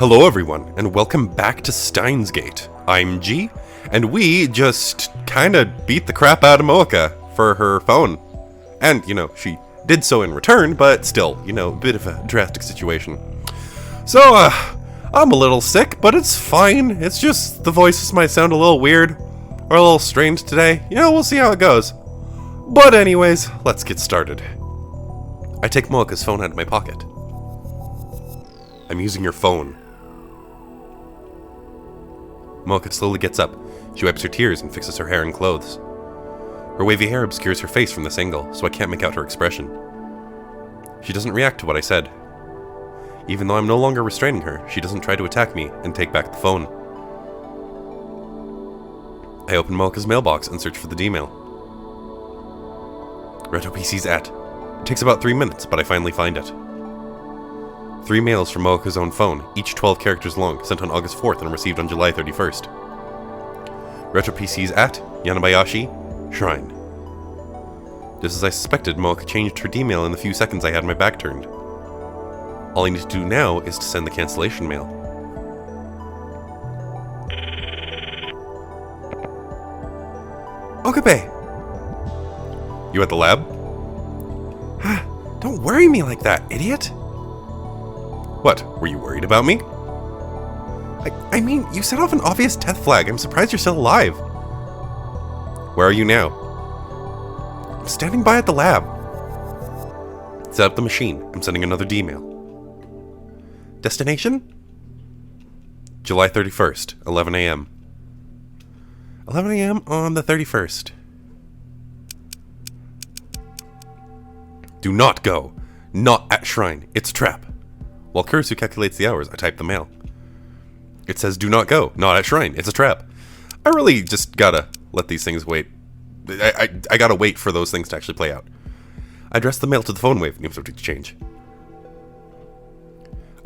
Hello everyone, and welcome back to Steins Gate. I'm G, and we just kinda beat the crap out of Mocha for her phone. And, she did so in return, but still, a bit of a drastic situation. So, I'm a little sick, but it's fine. It's just the voices might sound a little weird, or a little strange today. We'll see how it goes. But anyways, let's get started. I take Mocha's phone out of my pocket. I'm using your phone. Mocha slowly gets up. She wipes her tears and fixes her hair and clothes. Her wavy hair obscures her face from this angle, so I can't make out her expression. She doesn't react to what I said. Even though I'm no longer restraining her, she doesn't try to attack me and take back the phone. I open Mocha's mailbox and search for the D-mail. RetroPC's at. It takes about 3 minutes, but I finally find it. 3 mails from Mocha's own phone, each 12 characters long, sent on August 4th and received on July 31st. RetroPC's at Yanabayashi Shrine. Just as I suspected, Mocha changed her D-mail in the few seconds I had my back turned. All I need to do now is to send the cancellation mail. Okabe! You at the lab? Don't worry me like that, idiot! What, were you worried about me? I mean, you set off an obvious death flag. I'm surprised you're still alive. Where are you now? I'm standing by at the lab. Set up the machine. I'm sending another D-mail. Destination? July 31st, 11 a.m. 11 a.m. on the 31st. Do not go. Not at Shrine. It's a trap. While Kurisu calculates the hours, I type the mail. It says, do not go, not at Shrine, it's a trap. I really just gotta let these things wait. I gotta wait for those things to actually play out. I address the mail to the phone wave, new subject to change.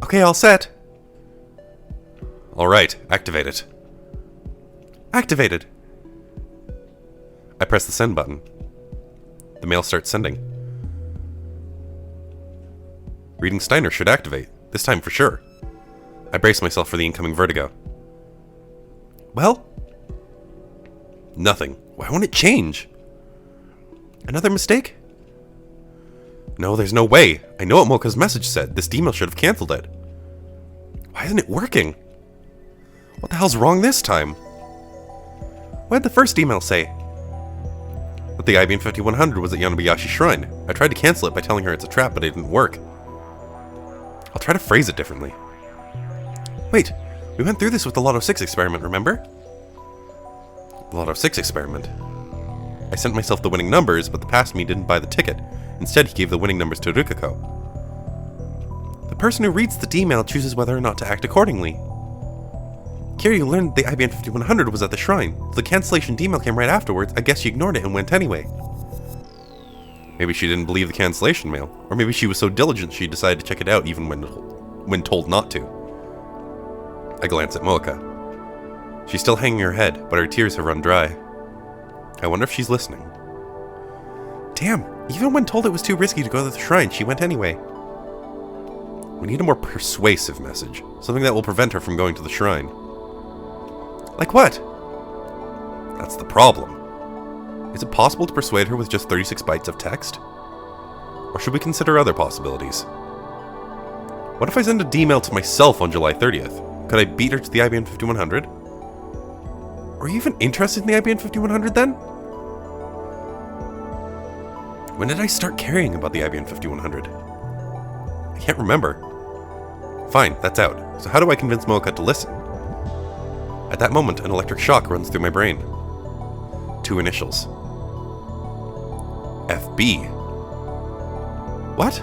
Okay, all set. Alright, activate it. Activated. I press the send button. The mail starts sending. Reading Steiner should activate. This time for sure. I brace myself for the incoming vertigo. Well? Nothing. Why won't it change? Another mistake? No, there's no way. I know what Mocha's message said. This D-mail should have cancelled it. Why isn't it working? What the hell's wrong this time? What did the first email say? That the IBM 5100 was at Yanabayashi Shrine. I tried to cancel it by telling her it's a trap, but it didn't work. I'll try to phrase it differently. Wait, we went through this with the Lotto 6 experiment, remember? The Lotto 6 experiment. I sent myself the winning numbers, but the past me didn't buy the ticket. Instead, he gave the winning numbers to Rikako. The person who reads the D-mail chooses whether or not to act accordingly. Kiryu learned the IBM 5100 was at the shrine. So the cancellation D-mail came right afterwards. I guess she ignored it and went anyway. Maybe she didn't believe the cancellation mail, or maybe she was so diligent she decided to check it out even when told not to. I glance at Mocha. She's still hanging her head, but her tears have run dry. I wonder if she's listening. Damn, even when told it was too risky to go to the shrine, she went anyway. We need a more persuasive message, something that will prevent her from going to the shrine. Like what? That's the problem. Is it possible to persuade her with just 36 bytes of text? Or should we consider other possibilities? What if I send a D-mail to myself on July 30th? Could I beat her to the IBM 5100? Are you even interested in the IBM 5100 then? When did I start caring about the IBM 5100? I can't remember. Fine, that's out. So how do I convince Mocha to listen? At that moment, an electric shock runs through my brain. 2 initials. FB. What?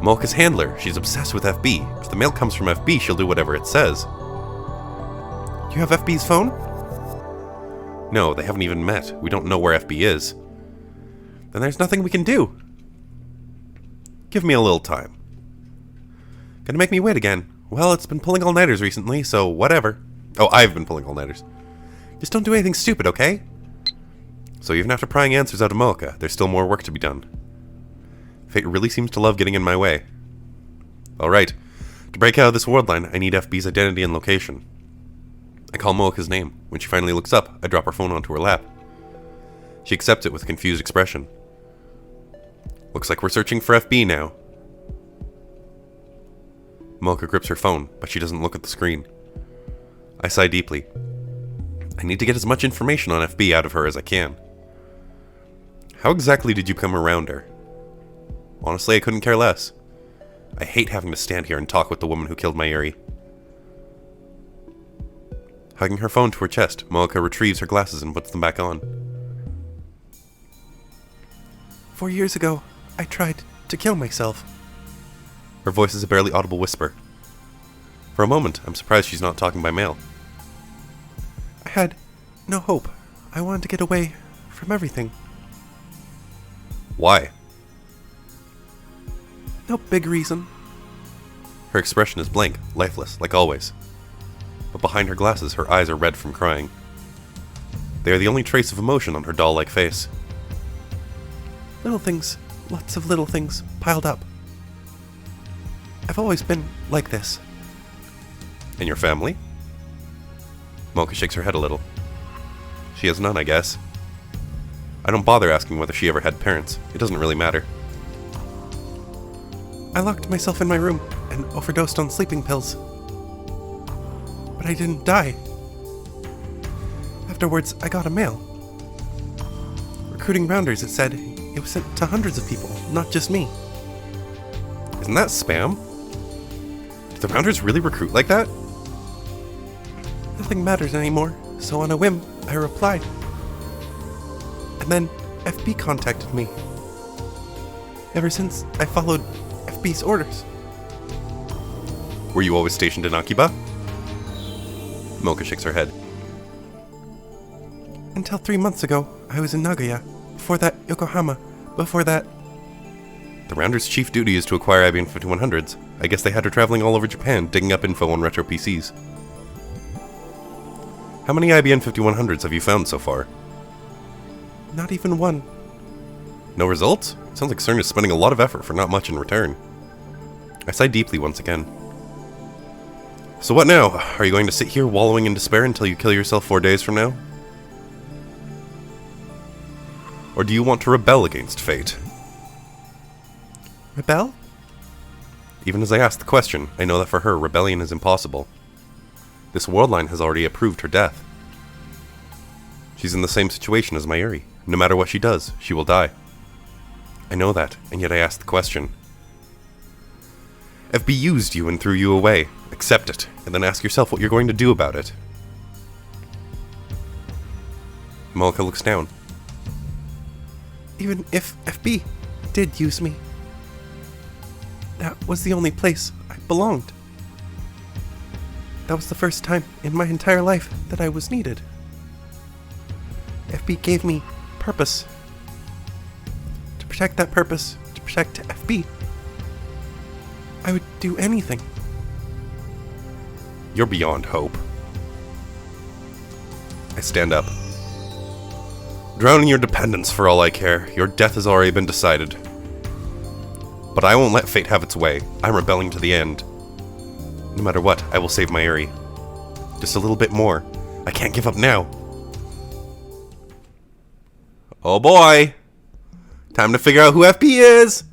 Mocha's handler. She's obsessed with FB. If the mail comes from FB, she'll do whatever it says. Do you have FB's phone? No, they haven't even met. We don't know where FB is. Then there's nothing we can do. Give me a little time. Gonna make me wait again. Well, it's been pulling all-nighters recently, so whatever. Oh, I've been pulling all-nighters. Just don't do anything stupid, okay? So even after prying answers out of Mocha, there's still more work to be done. Fate really seems to love getting in my way. Alright, to To break out of this world line, I need FB's identity and location. I call Moika's name. When she finally looks up, I drop her phone onto her lap. She accepts it with a confused expression. Looks like we're searching for FB now. Moika grips her phone, but she doesn't look at the screen. I sigh deeply. I need to get as much information on FB out of her as I can. How exactly did you come around her? Honestly, I couldn't care less. I hate having to stand here and talk with the woman who killed my Yuri. Hugging her phone to her chest, Moika retrieves her glasses and puts them back on. 4 years ago, I tried to kill myself. Her voice is a barely audible whisper. For a moment, I'm surprised she's not talking by mail. I had no hope. I wanted to get away from everything. Why? No big reason. Her expression is blank, lifeless, like always. But behind her glasses, her eyes are red from crying. They are the only trace of emotion on her doll-like face. Little things, lots of little things, piled up. I've always been like this. And your family? Moika shakes her head a little. She has none, I guess. I don't bother asking whether she ever had parents. It doesn't really matter. I locked myself in my room and overdosed on sleeping pills. But I didn't die. Afterwards, I got a mail. Recruiting rounders, it said. It was sent to hundreds of people, not just me. Isn't that spam? Do the rounders really recruit like that? Nothing matters anymore, so on a whim, I replied. And then FB contacted me. Ever since, I followed FB's orders. Were you always stationed in Akiba? Moika shakes her head. Until 3 months ago, I was in Nagoya. Before that, Yokohama. Before that... The Rounder's chief duty is to acquire IBM 5100s. I guess they had her traveling all over Japan, digging up info on retro PCs. How many IBM 5100s have you found so far? Not even one. No results? Sounds like CERN is spending a lot of effort for not much in return. I sigh deeply once again. So what now? Are you going to sit here wallowing in despair until you kill yourself 4 days from now? Or do you want to rebel against fate? Rebel? Even as I ask the question, I know that for her, rebellion is impossible. This world line has already approved her death. She's in the same situation as Mayuri. No matter what she does, she will die. I know that, and yet I ask the question. FB used you and threw you away. Accept it, and then ask yourself what you're going to do about it. Moika looks down. Even if FB did use me, that was the only place I belonged. That was the first time in my entire life that I was needed. FB gave me purpose. To protect that purpose, to protect FB, I would do anything. You're beyond hope. I stand up. Drown in your dependence for all I care. Your death has already been decided. But I won't let fate have its way. I'm rebelling to the end. No matter what, I will save Mayuri. Just a little bit more. I can't give up now. Oh boy! Time to figure out who FP is!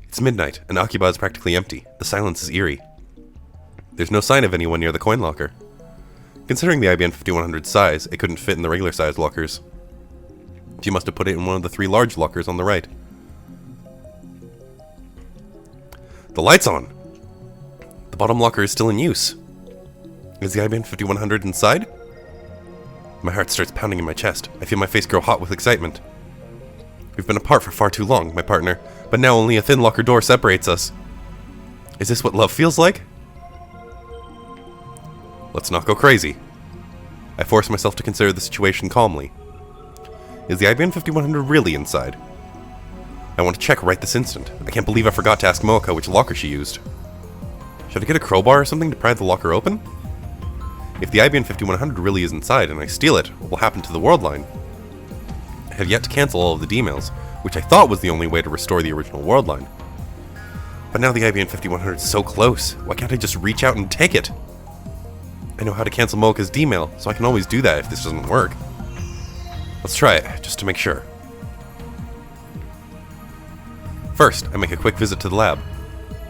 It's midnight, and Akiba is practically empty. The silence is eerie. There's no sign of anyone near the coin locker. Considering the IBM 5100's size, it couldn't fit in the regular sized lockers. She must have put it in one of the 3 large lockers on the right. The light's on! The bottom locker is still in use. Is the IBM 5100 inside? My heart starts pounding in my chest. I feel my face grow hot with excitement. We've been apart for far too long, my partner, but now only a thin locker door separates us. Is this what love feels like? Let's not go crazy. I force myself to consider the situation calmly. Is the IBM 5100 really inside? I want to check right this instant. I can't believe I forgot to ask Moika which locker she used. Should I get a crowbar or something to pry the locker open? If the IBM 5100 really is inside and I steal it, what will happen to the world line? I have yet to cancel all of the D-mails, which I thought was the only way to restore the original world line. But now the IBM 5100 is so close. Why can't I just reach out and take it? I know how to cancel Mocha's D-mail, so I can always do that if this doesn't work. Let's try it, just to make sure. First, I make a quick visit to the lab.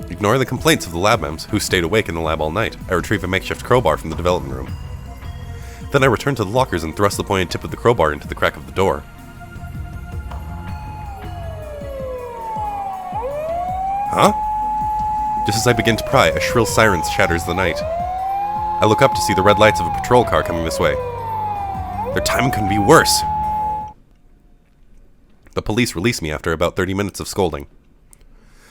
Ignoring the complaints of the lab mems, who stayed awake in the lab all night, I retrieve a makeshift crowbar from the development room. Then I return to the lockers and thrust the pointed tip of the crowbar into the crack of the door. Huh? Just as I begin to pry, a shrill siren shatters the night. I look up to see the red lights of a patrol car coming this way. Their timing couldn't be worse. The police release me after about 30 minutes of scolding.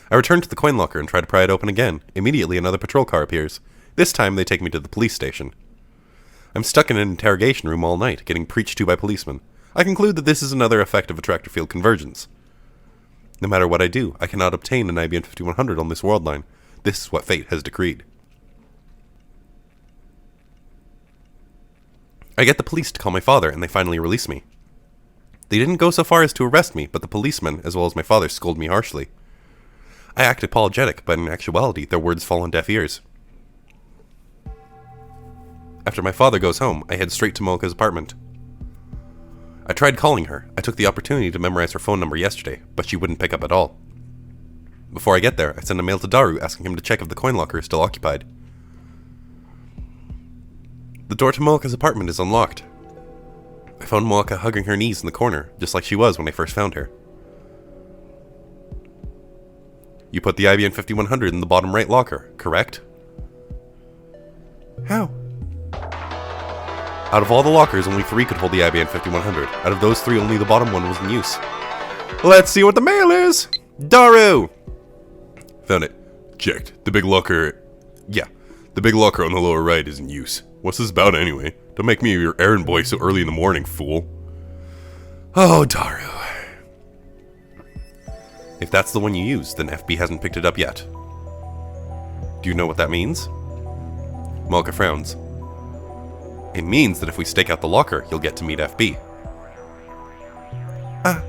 I return to the coin locker and try to pry it open again. Immediately another patrol car appears. This time they take me to the police station. I'm stuck in an interrogation room all night, getting preached to by policemen. I conclude that this is another effect of attractor field convergence. No matter what I do, I cannot obtain an IBM 5100 on this world line. This is what fate has decreed. I get the police to call my father, and they finally release me. They didn't go so far as to arrest me, but the policemen, as well as my father, scold me harshly. I act apologetic, but in actuality, their words fall on deaf ears. After my father goes home, I head straight to Mocha's apartment. I tried calling her. I took the opportunity to memorize her phone number yesterday, but she wouldn't pick up at all. Before I get there, I send a mail to Daru asking him to check if the coin locker is still occupied. The door to Mocha's apartment is unlocked. I found Mocha hugging her knees in the corner, just like she was when I first found her. You put the IBM 5100 in the bottom right locker, correct? How? Out of all the lockers, only 3 could hold the IBM 5100. Out of those 3, only the bottom one was in use. Let's see what the mail is! Daru! Found it. Checked. The big locker... Yeah, the big locker on the lower right is in use. What's this about anyway? Don't make me your errand boy so early in the morning, fool. Oh, Daru. If that's the one you used, then FB hasn't picked it up yet. Do you know what that means? Mocha frowns. It means that if we stake out the locker, you'll get to meet FB. Ah.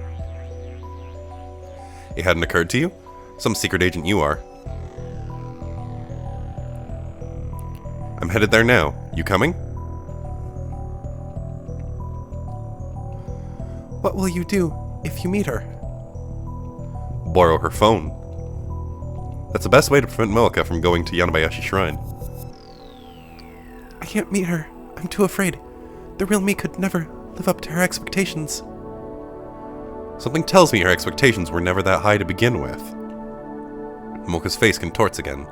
It hadn't occurred to you? Some secret agent you are. I'm headed there now. You coming? What will you do if you meet her? Borrow her phone. That's the best way to prevent Mocha from going to Yanabayashi Shrine. I can't meet her. I'm too afraid. The real me could never live up to her expectations. Something tells me her expectations were never that high to begin with. Mocha's face contorts again.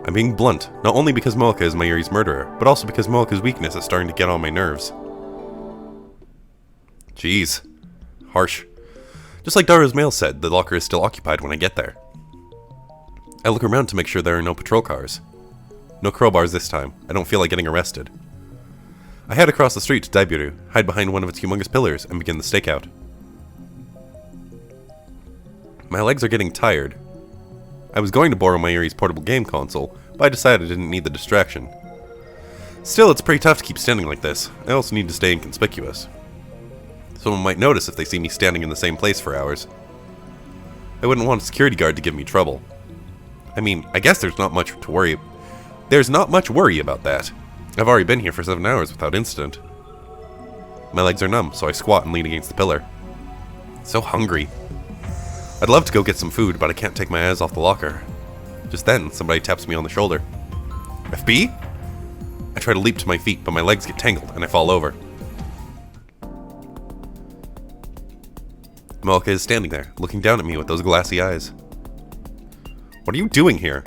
I'm being blunt, not only because Mocha is Mayuri's murderer, but also because Mocha's weakness is starting to get on my nerves. Jeez. Harsh. Just like Daru's mail said, the locker is still occupied when I get there. I look around to make sure there are no patrol cars. No crowbars this time. I don't feel like getting arrested. I head across the street to Daiburu, hide behind one of its humongous pillars, and begin the stakeout. My legs are getting tired. I was going to borrow Mayuri's portable game console, but I decided I didn't need the distraction. Still, it's pretty tough to keep standing like this. I also need to stay inconspicuous. Someone might notice if they see me standing in the same place for hours. I wouldn't want a security guard to give me trouble. I mean, I guess there's not much to worry. There's not much worry about that. I've already been here for 7 hours without incident. My legs are numb, so I squat and lean against the pillar. So hungry. I'd love to go get some food, but I can't take my eyes off the locker. Just then, somebody taps me on the shoulder. FB? I try to leap to my feet, but my legs get tangled and I fall over. Mocha is standing there, looking down at me with those glassy eyes. What are you doing here?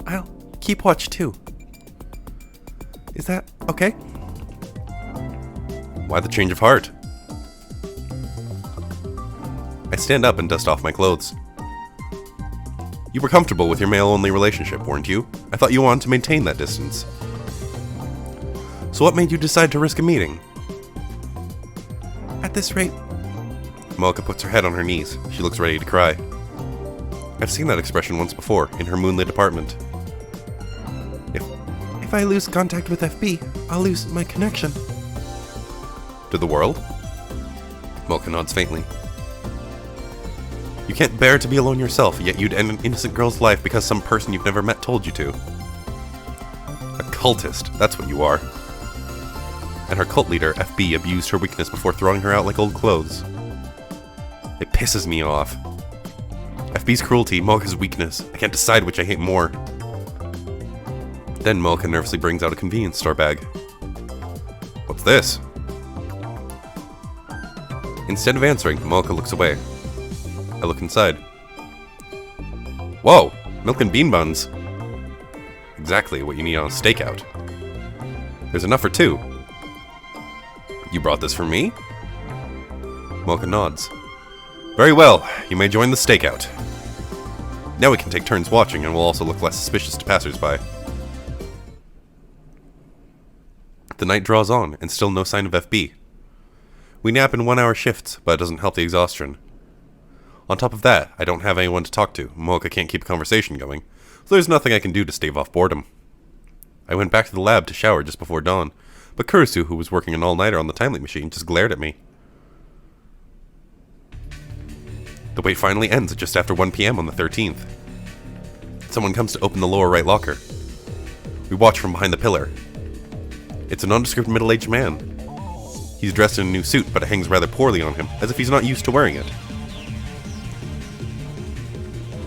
I'll keep watch too. Is that okay? Why the change of heart? I stand up and dust off my clothes. You were comfortable with your male-only relationship, weren't you? I thought you wanted to maintain that distance. So what made you decide to risk a meeting? At this rate... Mocha puts her head on her knees. She looks ready to cry. I've seen that expression once before, in her moonlit apartment. If I lose contact with FB, I'll lose my connection. To the world? Mocha nods faintly. You can't bear to be alone yourself, yet you'd end an innocent girl's life because some person you've never met told you to. A cultist, that's what you are. And her cult leader, FB, abused her weakness before throwing her out like old clothes. It pisses me off. FB's cruelty, Mocha's weakness. I can't decide which I hate more. Then Mocha nervously brings out a convenience store bag. What's this? Instead of answering, Mocha looks away. I look inside. Whoa! Milk and bean buns! Exactly what you need on a stakeout. There's enough for two. You brought this for me? Mocha nods. Very well, you may join the stakeout. Now we can take turns watching and we'll also look less suspicious to passersby. The night draws on, and still no sign of FB. We nap in 1-hour shifts, but it doesn't help the exhaustion. On top of that, I don't have anyone to talk to. Mocha can't keep a conversation going, so there's nothing I can do to stave off boredom. I went back to the lab to shower just before dawn, but Kurisu, who was working an all-nighter on the timely machine, just glared at me. The wait finally ends at just after 1 p.m. on the 13th. Someone comes to open the lower right locker. We watch from behind the pillar. It's a nondescript middle-aged man. He's dressed in a new suit, but it hangs rather poorly on him, as if he's not used to wearing it.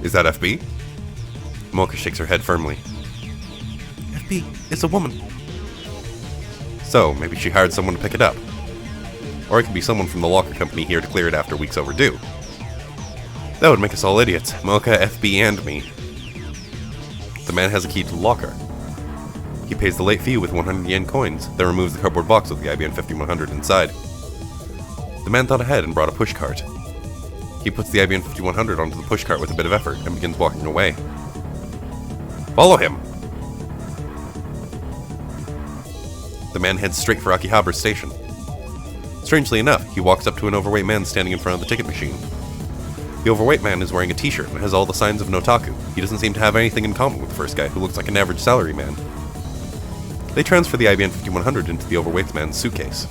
Is that FB? Mocha shakes her head firmly. FB, it's a woman. So, maybe she hired someone to pick it up. Or it could be someone from the locker company here to clear it after weeks overdue. That would make us all idiots. Mocha, FB, and me. The man has a key to the locker. He pays the late fee with 100 yen coins, then removes the cardboard box with the IBM 5100 inside. The man thought ahead and brought a pushcart. He puts the IBM 5100 onto the pushcart with a bit of effort and begins walking away. Follow him! The man heads straight for Akihabara Station. Strangely enough, he walks up to an overweight man standing in front of the ticket machine. The overweight man is wearing a t-shirt and has all the signs of an otaku. He doesn't seem to have anything in common with the first guy, who looks like an average salaryman. They transfer the IBM 5100 into the overweight man's suitcase.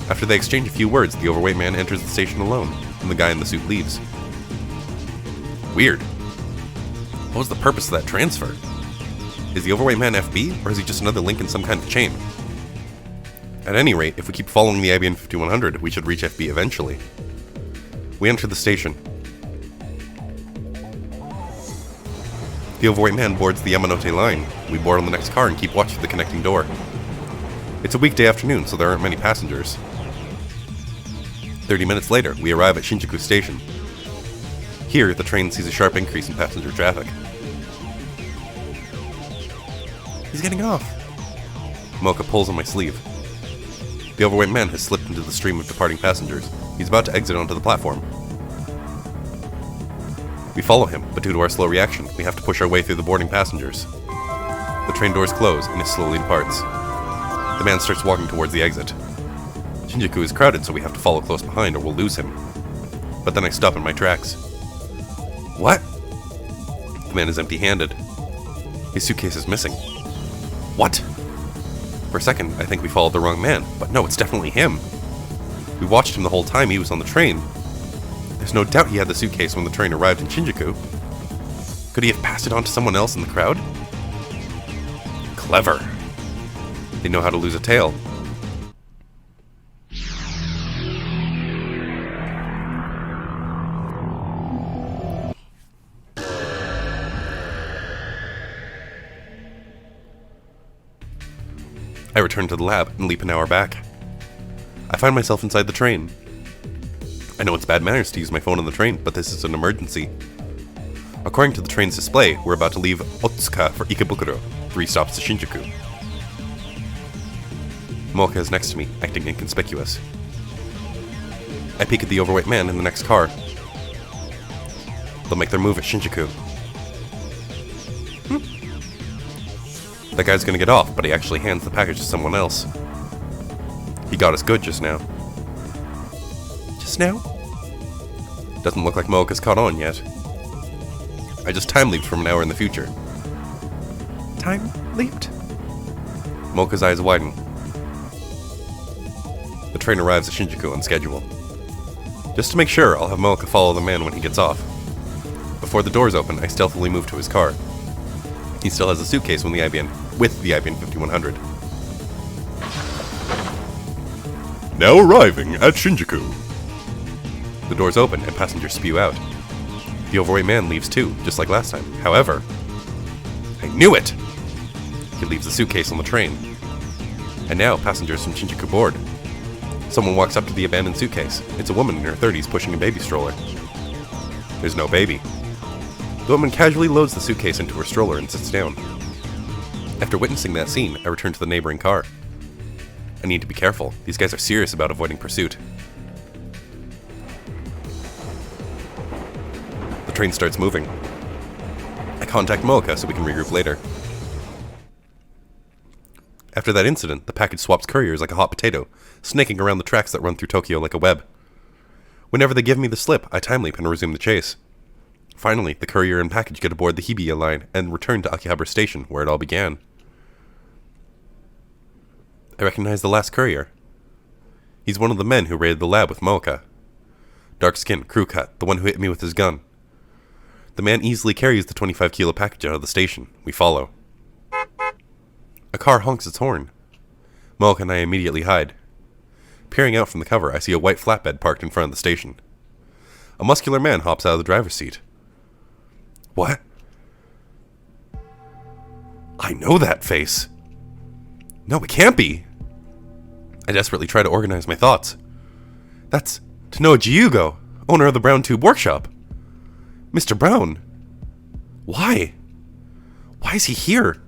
After they exchange a few words, the overweight man enters the station alone, and the guy in the suit leaves. Weird. What was the purpose of that transfer? Is the overweight man FB, or is he just another link in some kind of chain? At any rate, if we keep following the IBM 5100, we should reach FB eventually. We enter the station. The overweight man boards the Yamanote line. We board on the next car and keep watch for the connecting door. It's a weekday afternoon, so there aren't many passengers. 30 minutes later, we arrive at Shinjuku Station. Here, the train sees a sharp increase in passenger traffic. He's getting off. Mocha pulls on my sleeve. The overweight man has slipped into the stream of departing passengers. He's about to exit onto the platform. We follow him, but due to our slow reaction, we have to push our way through the boarding passengers. The train doors close, and it slowly departs. The man starts walking towards the exit. Shinjuku is crowded, so we have to follow close behind or we'll lose him. But then I stop in my tracks. What? The man is empty-handed. His suitcase is missing. What? For a second, I think we followed the wrong man, but no, it's definitely him. We watched him the whole time he was on the train. There's no doubt he had the suitcase when the train arrived in Shinjuku. Could he have passed it on to someone else in the crowd? Clever. They know how to lose a tail. I return to the lab and leap an hour back. I find myself inside the train. I know it's bad manners to use my phone on the train, but this is an emergency. According to the train's display, we're about to leave Otsuka for Ikebukuro, 3 stops to Shinjuku. Mocha is next to me, acting inconspicuous. I peek at the overweight man in the next car. They'll make their move at Shinjuku. That guy's gonna get off, but he actually hands the package to someone else. He got us good just now. Just now? Doesn't look like Mocha's caught on yet. I just time-leaped from an hour in the future. Time-leaped? Mocha's eyes widen. The train arrives at Shinjuku on schedule. Just to make sure, I'll have Mocha follow the man when he gets off. Before the doors open, I stealthily move to his car. He still has a suitcase with the IBN 5100. Now arriving at Shinjuku. The doors open and passengers spew out. The overweight man leaves too, just like last time. However, I knew it! He leaves the suitcase on the train. And now passengers from Shinjuku board. Someone walks up to the abandoned suitcase. It's a woman in her 30s pushing a baby stroller. There's no baby. The woman casually loads the suitcase into her stroller and sits down. After witnessing that scene, I return to the neighboring car. I need to be careful. These guys are serious about avoiding pursuit. The train starts moving. I contact Mocha so we can regroup later. After that incident, the package swaps couriers like a hot potato, snaking around the tracks that run through Tokyo like a web. Whenever they give me the slip, I time leap and resume the chase. Finally, the courier and package get aboard the Hibiya line and return to Akihabara Station, where it all began. I recognize the last courier. He's one of the men who raided the lab with Mocha. Dark skin, crew cut, the one who hit me with his gun. The man easily carries the 25-kilo package out of the station. We follow. A car honks its horn. Mocha and I immediately hide. Peering out from the cover, I see a white flatbed parked in front of the station. A muscular man hops out of the driver's seat. What? I know that face. No, it can't be. I desperately try to organize my thoughts. That's Tanoji Yugo, owner of the Brown Tube Workshop. Mr. Brown. Why? Why is he here?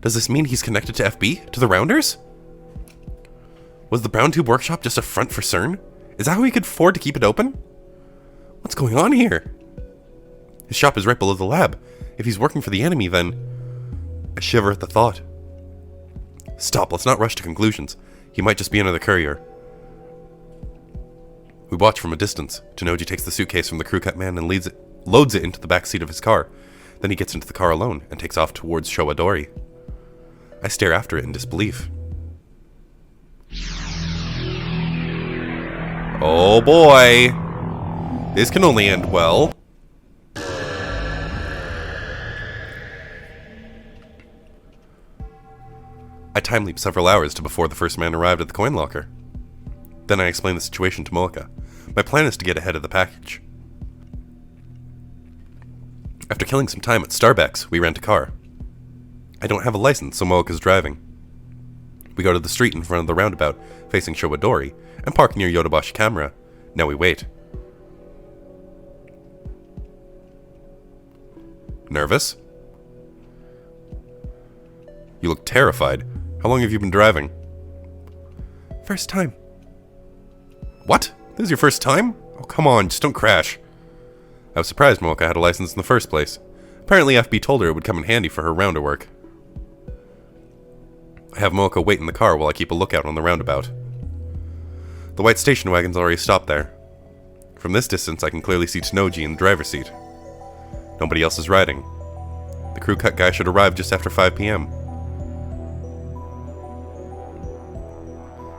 Does this mean he's connected to FB? To the Rounders? Was the Brown Tube Workshop just a front for CERN? Is that how he could afford to keep it open? What's going on here? His shop is right below the lab. If he's working for the enemy, then... I shiver at the thought. Stop, let's not rush to conclusions. He might just be another courier. We watch from a distance. Tanoji takes the suitcase from the crew cut man and loads it into the back seat of his car. Then he gets into the car alone and takes off towards Showadori. I stare after it in disbelief. Oh boy! This can only end well. I time leap several hours to before the first man arrived at the coin locker. Then I explain the situation to Mocha. My plan is to get ahead of the package. After killing some time at Starbucks, we rent a car. I don't have a license, so Mocha's driving. We go to the street in front of the roundabout, facing Showadori, and park near Yodobashi Camera. Now we wait. Nervous? You look terrified. How long have you been driving? First time. What? This is your first time? Oh, come on, just don't crash. I was surprised Mocha had a license in the first place. Apparently FB told her it would come in handy for her rounder work. I have Mocha wait in the car while I keep a lookout on the roundabout. The white station wagon's already stopped there. From this distance I can clearly see Tanoji in the driver's seat. Nobody else is riding. The crew cut guy should arrive just after 5 p.m.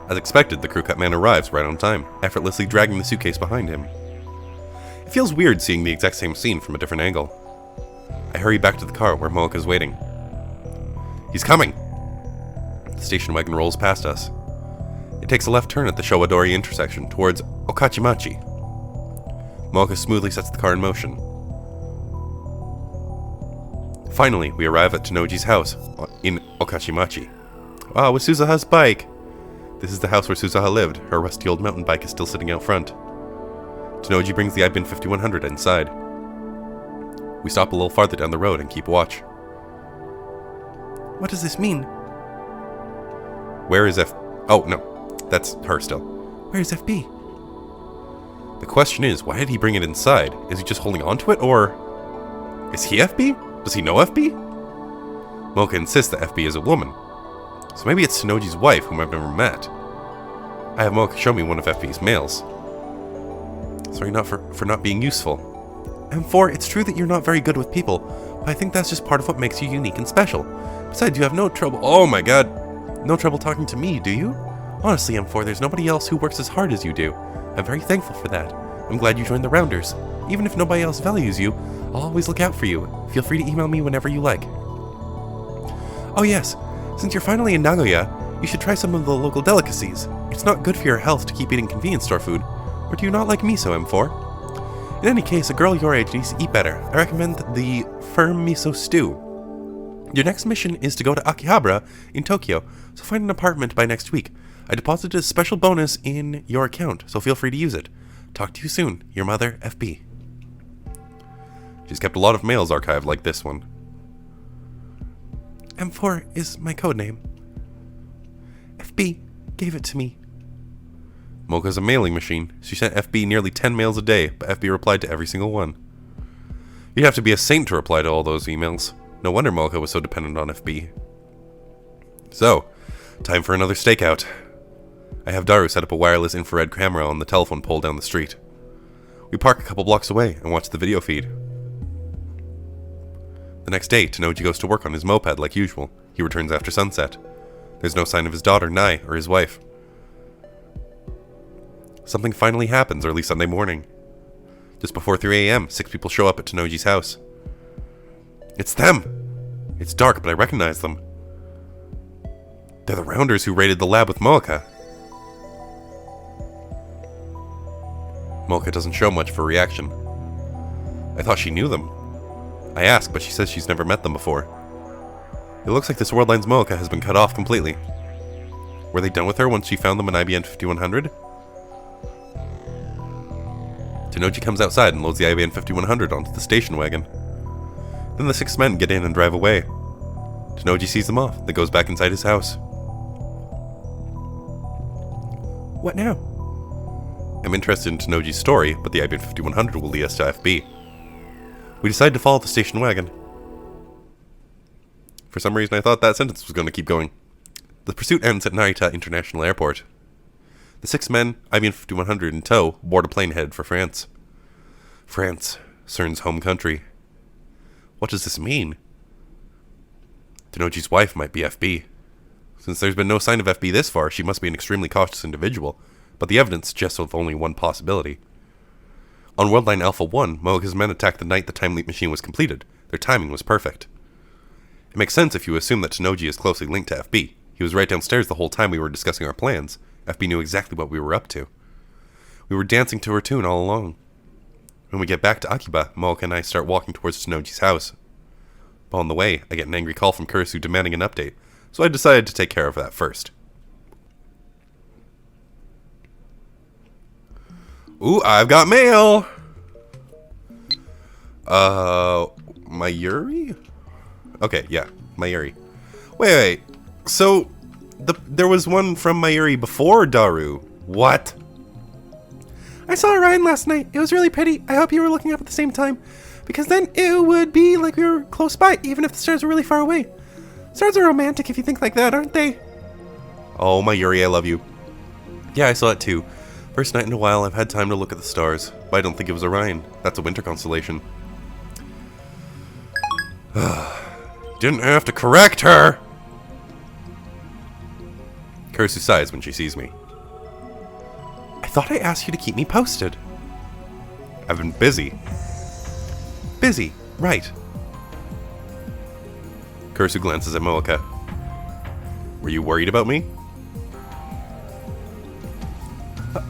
As expected, the crew cut man arrives right on time, effortlessly dragging the suitcase behind him. It feels weird seeing the exact same scene from a different angle. I hurry back to the car where Mocha's waiting. He's coming! The station wagon rolls past us. It takes a left turn at the Showadori intersection towards Okachimachi. Mocha smoothly sets the car in motion. Finally, we arrive at Tanoji's house in Okachimachi. Wow, with Suzuha's bike! This is the house where Suzuha lived. Her rusty old mountain bike is still sitting out front. Tanoji brings the IBN 5100 inside. We stop a little farther down the road and keep watch. What does this mean? Where is Oh, no. That's her still. Where is FB? The question is, why did he bring it inside? Is he just holding on to it, or... Is he FB? Does he know FB? Mocha insists that FB is a woman. So maybe it's Tanoji's wife, whom I've never met. I have Mocha show me one of FB's males. Sorry for not being useful. M4, it's true that you're not very good with people, but I think that's just part of what makes you unique and special. Besides, you have no trouble— oh my god! No trouble talking to me, do you? Honestly, M4, there's nobody else who works as hard as you do. I'm very thankful for that. I'm glad you joined the Rounders. Even if nobody else values you, I'll always look out for you. Feel free to email me whenever you like. Oh yes, since you're finally in Nagoya, you should try some of the local delicacies. It's not good for your health to keep eating convenience store food. Or do you not like miso, M4? In any case, a girl your age needs to eat better. I recommend the firm miso stew. Your next mission is to go to Akihabara in Tokyo, so find an apartment by next week. I deposited a special bonus in your account, so feel free to use it. Talk to you soon. Your mother, FB. She's kept a lot of mails archived like this one. M4 is my codename. FB gave it to me. Mocha's a mailing machine. She sent FB nearly 10 mails a day, but FB replied to every single one. You'd have to be a saint to reply to all those emails. No wonder Mocha was so dependent on FB. So, time for another stakeout. I have Daru set up a wireless infrared camera on the telephone pole down the street. We park a couple blocks away and watch the video feed. The next day, Tanoji goes to work on his moped like usual. He returns after sunset. There's no sign of his daughter, Nai, or his wife. Something finally happens early Sunday morning. Just before 3 a.m., 6 people show up at Tanoji's house. It's them! It's dark, but I recognize them. They're the Rounders who raided the lab with Mocha. Mocha doesn't show much of a reaction. I thought she knew them. I asked, but she says she's never met them before. It looks like this Worldline's Mocha has been cut off completely. Were they done with her once she found them in IBN 5100? Tanoji comes outside and loads the IBN 5100 onto the station wagon. Then the 6 men get in and drive away. Tanoji sees them off, then goes back inside his house. What now? I'm interested in Tanoji's story, but the IBN 5100 will lead us to FB. We decide to follow the station wagon. For some reason I thought that sentence was going to keep going. The pursuit ends at Narita International Airport. The 6 men, IBN 5100 in tow, board a plane headed for France. France, CERN's home country. What does this mean? Tanoji's wife might be FB. Since there's been no sign of FB this far, she must be an extremely cautious individual, but the evidence suggests of only one possibility. On Worldline Alpha 1, Mocha's men attacked the night the time leap machine was completed. Their timing was perfect. It makes sense if you assume that Tanoji is closely linked to FB. He was right downstairs the whole time we were discussing our plans. FB knew exactly what we were up to. We were dancing to her tune all along. When we get back to Akiba, Mocha and I start walking towards Tanoji's house. But on the way, I get an angry call from Kurisu demanding an update, so I decided to take care of that first. Ooh, I've got mail! Mayuri? Okay, yeah, Mayuri. Wait. So, there was one from Mayuri before Daru. What? I saw Orion last night. It was really pretty. I hope you were looking up at the same time, because then it would be like we were close by, even if the stars were really far away. Stars are romantic if you think like that, aren't they? Oh, Mayuri, I love you. Yeah, I saw it too. First night in a while I've had time to look at the stars, but I don't think it was Orion. That's a winter constellation. Didn't have to correct her! Kurisu sighs when she sees me. I thought I asked you to keep me posted. I've been busy. Busy, right. Kurisu glances at Mocha. Were you worried about me?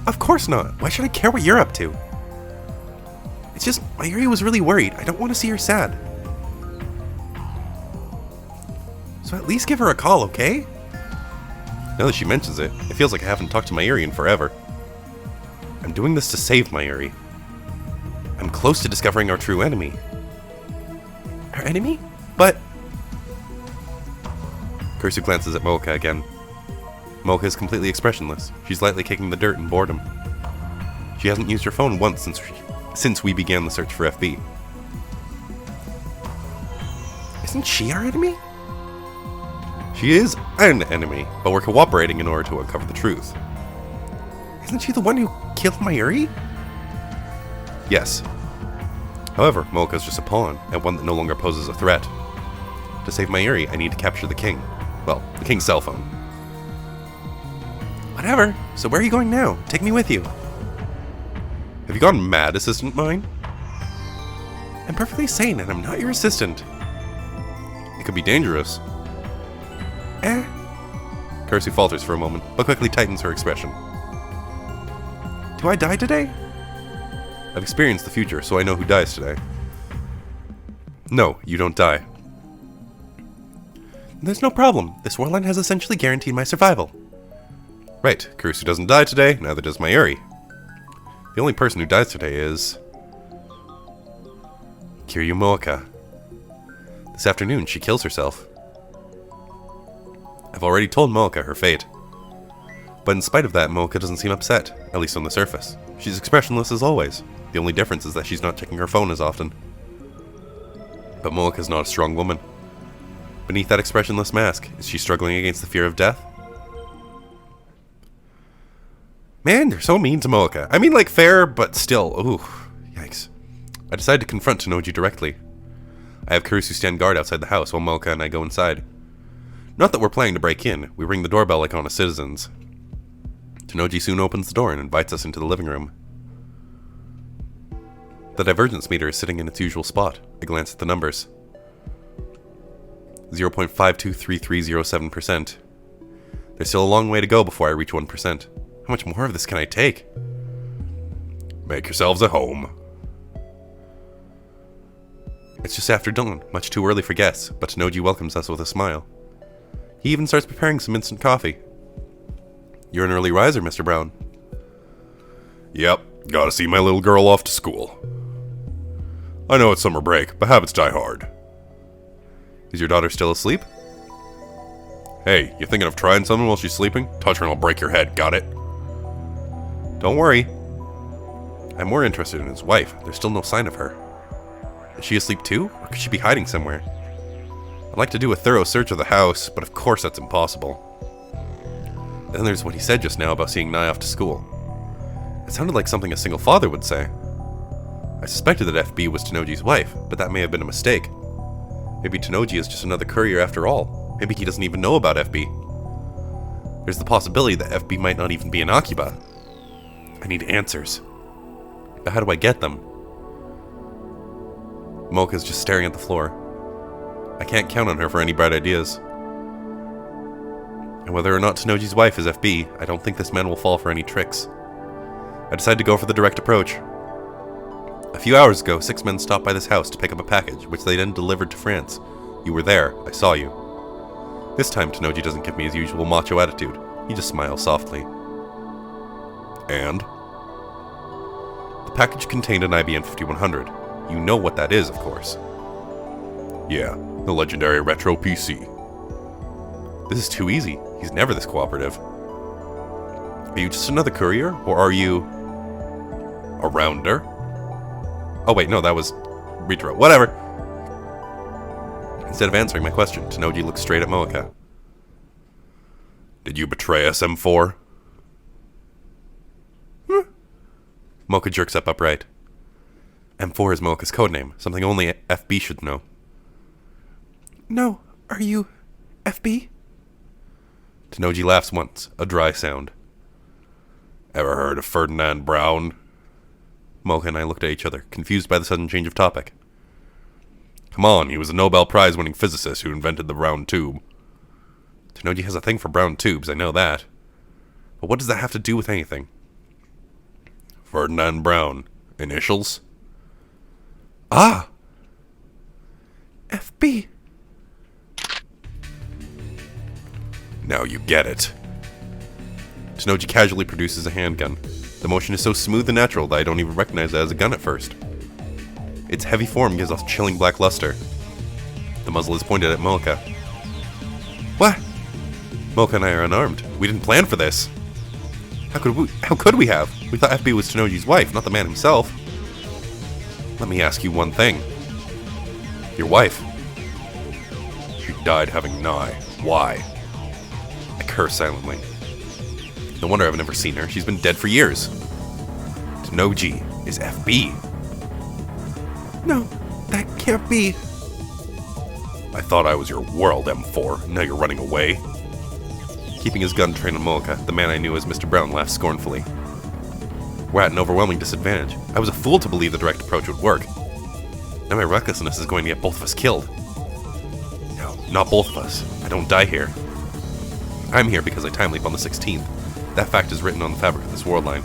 Of course not. Why should I care what you're up to? It's just, Mayuri was really worried. I don't want to see her sad. So at least give her a call, okay? Now that she mentions it, it feels like I haven't talked to Mayuri in forever. I'm doing this to save Mayuri. I'm close to discovering our true enemy. Our enemy? But... Kurisu glances at Mocha again. Mocha is completely expressionless. She's lightly kicking the dirt in boredom. She hasn't used her phone once since we began the search for FB. Isn't she our enemy? She is an enemy, but we're cooperating in order to uncover the truth. Isn't she the one who killed Mayuri? Yes. However, Mocha's just a pawn, and one that no longer poses a threat. To save Mayuri, I need to capture the king. Well, the king's cell phone. Whatever. So where are you going now? Take me with you. Have you gone mad, assistant mine? I'm perfectly sane, and I'm not your assistant. It could be dangerous. Kersey falters for a moment, but quickly tightens her expression. Do I die today? I've experienced the future, so I know who dies today. No, you don't die. There's no problem. This warline has essentially guaranteed my survival. Right, Kurusu doesn't die today, neither does Mayuri. The only person who dies today is... Kiryu Mooka. This afternoon, she kills herself. I've already told Mooka her fate. But in spite of that, Mooka doesn't seem upset, at least on the surface. She's expressionless as always. The only difference is that she's not checking her phone as often. But Mooka's not a strong woman. Beneath that expressionless mask, is she struggling against the fear of death? Man, you're so mean to Mooka. I mean, like, fair, but still. Ooh, yikes. I decide to confront Tanoji directly. I have Kurusu stand guard outside the house while Mooka and I go inside. Not that we're planning to break in. We ring the doorbell like honest citizens. Tanoji soon opens the door and invites us into the living room. The divergence meter is sitting in its usual spot. I glance at the numbers. 0.523307%. There's still a long way to go before I reach 1%. How much more of this can I take? Make yourselves at home. It's just after dawn, much too early for guests, but Tanoji welcomes us with a smile. He even starts preparing some instant coffee. You're an early riser, Mr. Brown. Yep, gotta see my little girl off to school. I know it's summer break, but habits die hard. Is your daughter still asleep? Hey, you thinking of trying something while she's sleeping? Touch her and I'll break your head, got it? Don't worry. I'm more interested in his wife. There's still no sign of her. Is she asleep too? Or could she be hiding somewhere? I'd like to do a thorough search of the house, but of course that's impossible. Then there's what he said just now about seeing Nai off to school. It sounded like something a single father would say. I suspected that FB was Tanoji's wife, but that may have been a mistake. Maybe Tanoji is just another courier after all. Maybe he doesn't even know about FB. There's the possibility that FB might not even be an Akiba. I need answers. But how do I get them? Mocha's just staring at the floor. I can't count on her for any bright ideas. And whether or not Tanoji's wife is FB, I don't think this man will fall for any tricks. I decide to go for the direct approach. A few hours ago, 6 men stopped by this house to pick up a package, which they then delivered to France. You were there. I saw you. This time, Tanoji doesn't give me his usual macho attitude. He just smiles softly. And? The package contained an IBM 5100. You know what that is, of course. Yeah, the legendary retro PC. This is too easy. He's never this cooperative. Are you just another courier, or are you... a rounder? Oh wait, no, that was... retro. Whatever. Instead of answering my question, Tanoji looks straight at Mooka. Did you betray us, M4? Mooka jerks up upright. M4 is Mooka's codename, something only FB should know. No, are you... FB? Tanoji laughs once, a dry sound. Ever heard of Ferdinand Brown? Mooka and I looked at each other, confused by the sudden change of topic. Come on, he was a Nobel Prize-winning physicist who invented the brown tube. Tanoji has a thing for brown tubes, I know that. But what does that have to do with anything? Ferdinand Brown. Initials? Ah! FB. Now you get it. Tanoji casually produces a handgun. The motion is so smooth and natural that I don't even recognize it as a gun at first. Its heavy form gives off chilling black luster. The muzzle is pointed at Mooka. What? Mooka and I are unarmed. We didn't plan for this. How could we have? We thought FB was Tanoji's wife, not the man himself. Let me ask you one thing. Your wife. She died having Nai. Why? I curse silently. No wonder I've never seen her. She's been dead for years. Tanoji is FB. No, that can't be. I thought I was your world, M4. Now you're running away. Keeping his gun trained on Mooka, the man I knew as Mr. Brown laughs scornfully. We're at an overwhelming disadvantage. I was a fool to believe the direct approach would work. Now my recklessness is going to get both of us killed. No, not both of us. I don't die here. I'm here because I time leap on the 16th. That fact is written on the fabric of this world line.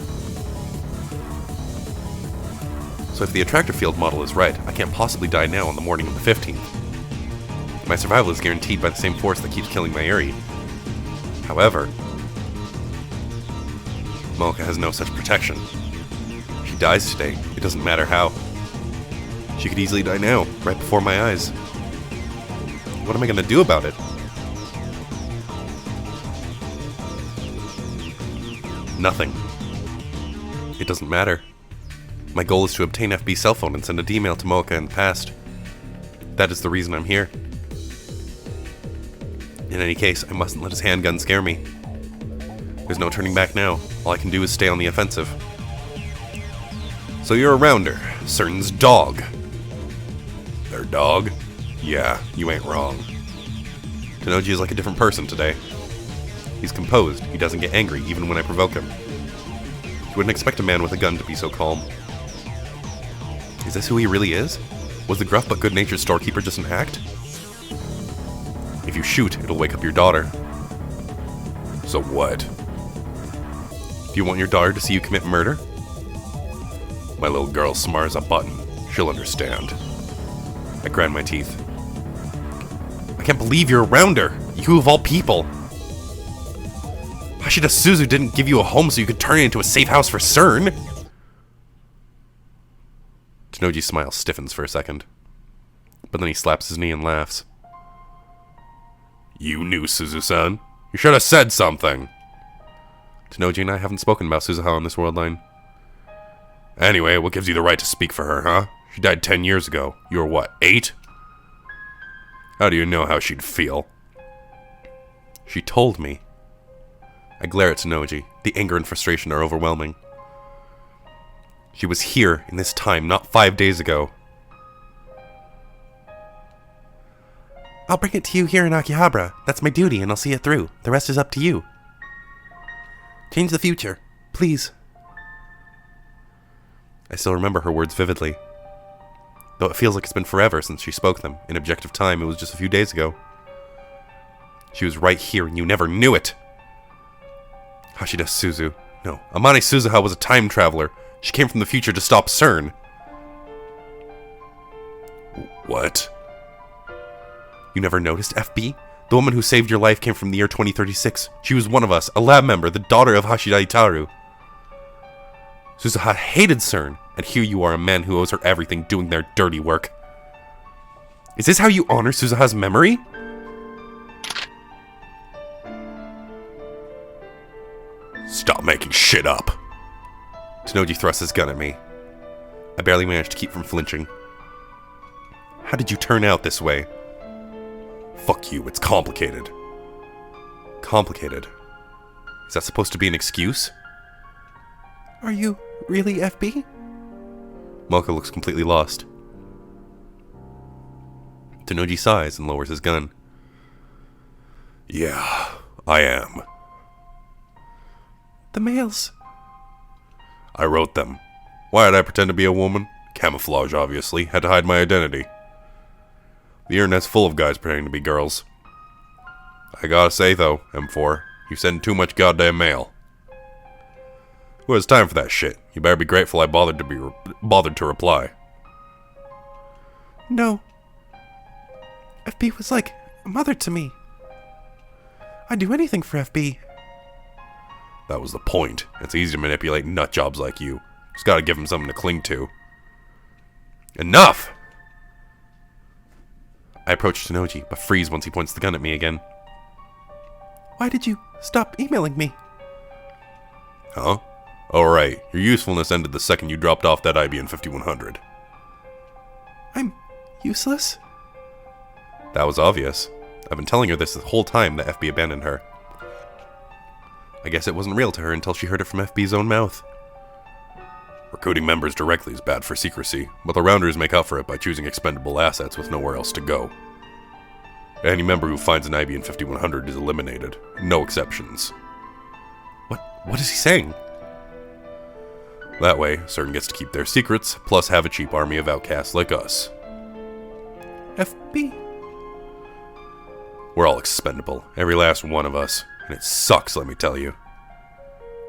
So if the attractor field model is right, I can't possibly die now on the morning of the 15th. My survival is guaranteed by the same force that keeps killing my Eri. However, Mocha has no such protection. If she dies today, it doesn't matter how. She could easily die now, right before my eyes. What am I going to do about it? Nothing. It doesn't matter. My goal is to obtain FB's cell phone and send a D-mail to Mocha in the past. That is the reason I'm here. In any case, I mustn't let his handgun scare me. There's no turning back now. All I can do is stay on the offensive. So you're a rounder. CERN's dog. Their dog? Yeah, you ain't wrong. Tenoji is like a different person today. He's composed. He doesn't get angry, even when I provoke him. You wouldn't expect a man with a gun to be so calm. Is this who he really is? Was the gruff but good-natured storekeeper just an act? If you shoot, it'll wake up your daughter. So what? Do you want your daughter to see you commit murder? My little girl's smart as a button. She'll understand. I grind my teeth. I can't believe you're a rounder! You of all people! Hashida Suzu didn't give you a home so you could turn it into a safe house for CERN! Tenoji's smile stiffens for a second. But then he slaps his knee and laughs. You knew, Suzu-san. You should have said something. Tenoji and I haven't spoken about Suzuha on this world line. Anyway, what gives you the right to speak for her, huh? She died 10 years ago. You were what, 8? How do you know how she'd feel? She told me. I glare at Tenoji. The anger and frustration are overwhelming. She was here in this time, not 5 days ago. I'll bring it to you here in Akihabara. That's my duty, and I'll see it through. The rest is up to you. Change the future, please. I still remember her words vividly. Though it feels like it's been forever since she spoke them. In objective time, it was just a few days ago. She was right here, and you never knew it. Hashida Suzu. No, Amane Suzuha was a time traveler. She came from the future to stop CERN. What? You never noticed, FB? The woman who saved your life came from the year 2036. She was one of us, a lab member, the daughter of Hashida Itaru. Suzuha hated CERN, and here you are, a man who owes her everything, doing their dirty work. Is this how you honor Suzuha's memory? Stop making shit up. Tenoji thrusts his gun at me. I barely managed to keep from flinching. How did you turn out this way? Fuck you, it's complicated. Complicated? Is that supposed to be an excuse? Are you really FB? Mocha looks completely lost. Tenoji sighs and lowers his gun. Yeah, I am. The mails. I wrote them. Why did I pretend to be a woman? Camouflage, obviously. Had to hide my identity. The internet's full of guys pretending to be girls. I gotta say, though, M4, you send too much goddamn mail. Who has time for that shit? You better be grateful I bothered to reply. No. FB was like a mother to me. I'd do anything for FB. That was the point. It's easy to manipulate nutjobs like you. Just gotta give him something to cling to. Enough! I approach Tenoji, but freeze once he points the gun at me again. Why did you stop emailing me? Huh? Oh right, your usefulness ended the second you dropped off that IBM 5100. I'm useless? That was obvious. I've been telling her this the whole time that FB abandoned her. I guess it wasn't real to her until she heard it from FB's own mouth. Recruiting members directly is bad for secrecy, but the Rounders make up for it by choosing expendable assets with nowhere else to go. Any member who finds an IBM 5100 is eliminated. No exceptions. What is he saying? That way, CERN gets to keep their secrets, plus have a cheap army of outcasts like us. FB? We're all expendable, every last one of us, and it sucks, let me tell you.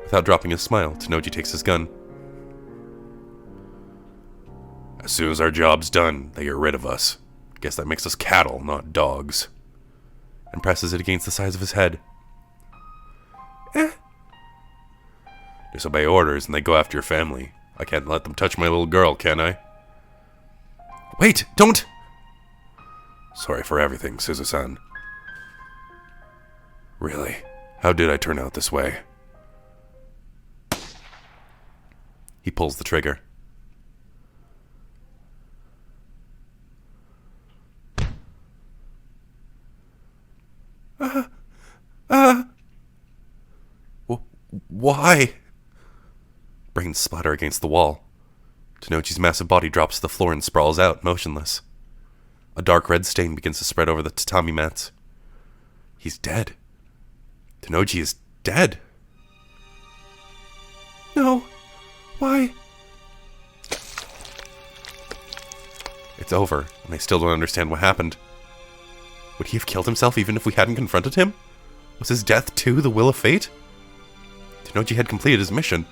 Without dropping a smile, Tenoji takes his gun. As soon as our job's done, they get rid of us. Guess that makes us cattle, not dogs. And presses it against the sides of his head. Disobey orders and they go after your family. I can't let them touch my little girl, can I? Wait, don't! Sorry for everything, Suzu-san. Really, how did I turn out this way? He pulls the trigger. Why? Brains splatter against the wall. Tenoji's massive body drops to the floor and sprawls out, motionless. A dark red stain begins to spread over the tatami mats. He's dead. Tenoji is dead. No. Why? It's over, and I still don't understand what happened. Would he have killed himself even if we hadn't confronted him? Was his death too the will of fate? Tenoji had completed his mission.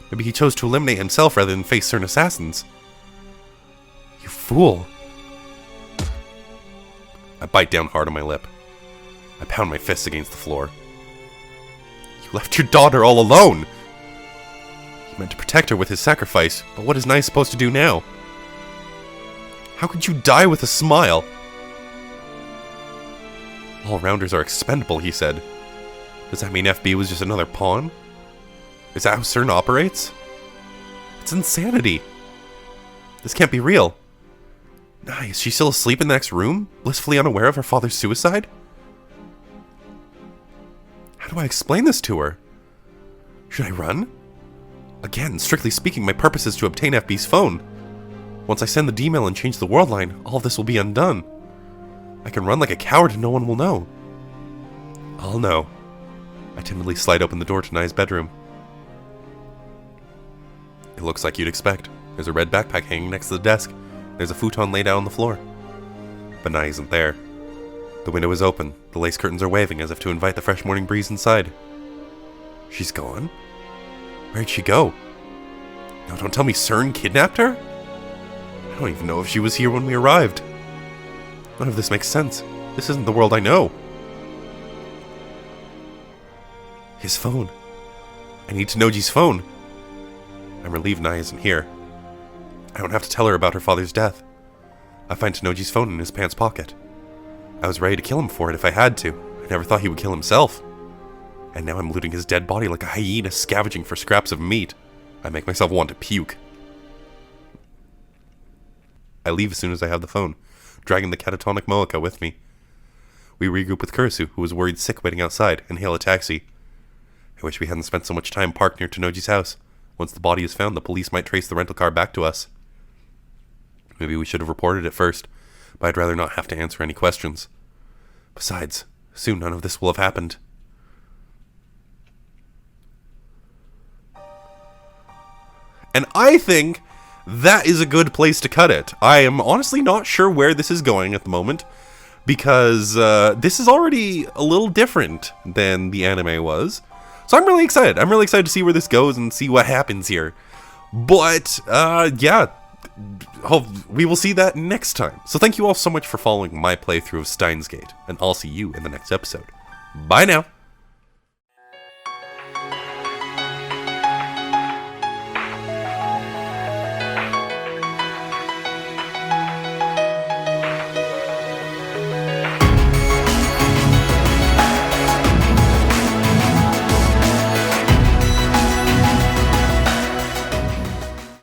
Maybe he chose to eliminate himself rather than face certain assassins. You fool. I bite down hard on my lip. I pound my fists against the floor. You left your daughter all alone! He meant to protect her with his sacrifice, but what is Nai supposed to do now? How could you die with a smile? All-rounders are expendable, he said. Does that mean FB was just another pawn? Is that how CERN operates? It's insanity. This can't be real. Nai, is she still asleep in the next room? Blissfully unaware of her father's suicide? How do I explain this to her? Should I run? Again, strictly speaking, my purpose is to obtain FB's phone. Once I send the D-mail and change the world line, all of this will be undone. I can run like a coward and no one will know. I'll know. I timidly slide open the door to Nai's bedroom. It looks like you'd expect. There's a red backpack hanging next to the desk. There's a futon laid out on the floor. But Nai isn't there. The window is open. The lace curtains are waving as if to invite the fresh morning breeze inside. She's gone? Where'd she go? No, don't tell me CERN kidnapped her? I don't even know if she was here when we arrived. None of this makes sense. This isn't the world I know. His phone. I need Tenoji's phone. I'm relieved Nai isn't here. I don't have to tell her about her father's death. I find Tenoji's phone in his pants pocket. I was ready to kill him for it if I had to. I never thought he would kill himself. And now I'm looting his dead body like a hyena scavenging for scraps of meat. I make myself want to puke. I leave as soon as I have the phone, dragging the catatonic Moeka with me. We regroup with Kurisu, who was worried sick waiting outside, and hail a taxi. I wish we hadn't spent so much time parked near Tenoji's house. Once the body is found, the police might trace the rental car back to us. Maybe we should have reported it first, but I'd rather not have to answer any questions. Besides, soon none of this will have happened. And I think that is a good place to cut it. I am honestly not sure where this is going at the moment, because this is already a little different than the anime was. So I'm really excited. I'm really excited to see where this goes and see what happens here. But, yeah, we will see that next time. So thank you all so much for following my playthrough of Steins Gate, and I'll see you in the next episode. Bye now!